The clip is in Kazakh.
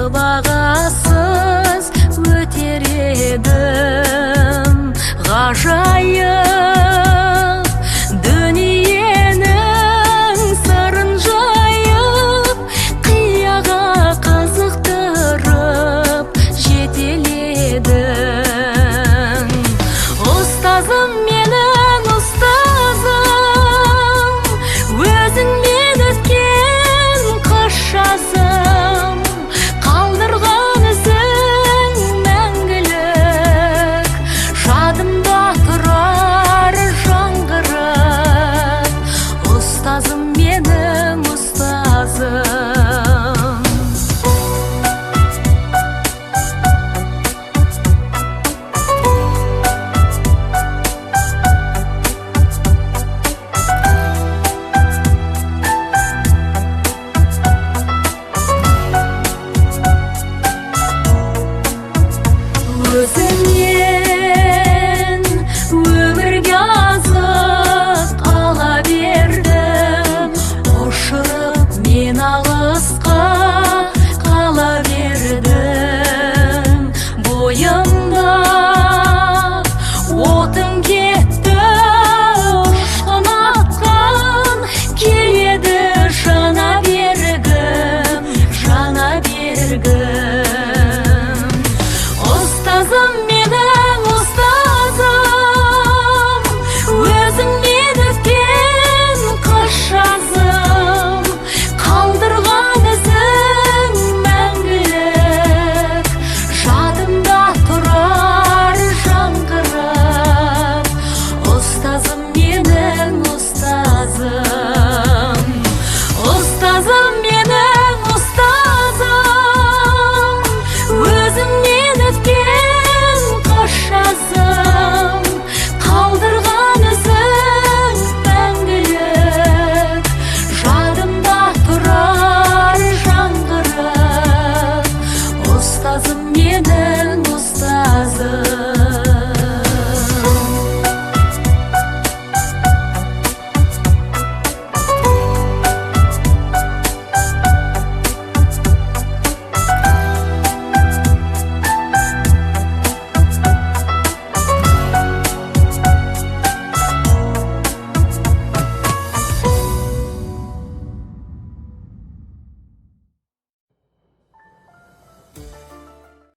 Сыбағасыз өтер едім, ғажайып дүниенің сырын жайып, қияға қызықтырып жетеледің. Ұстазым менің ұстазым, өзіңмен өткен қыс жазым, қалдырған ізің мәңгілік, жадымда тұрар жаңғырып. Ұстазым менің ұстазым. Өзіңнен өмірге азық ала бердім, ұшырып мен алысқа қала бердім. Бойымда отым кетті, ұшқын атқан келеді жана бергім, жана бергім.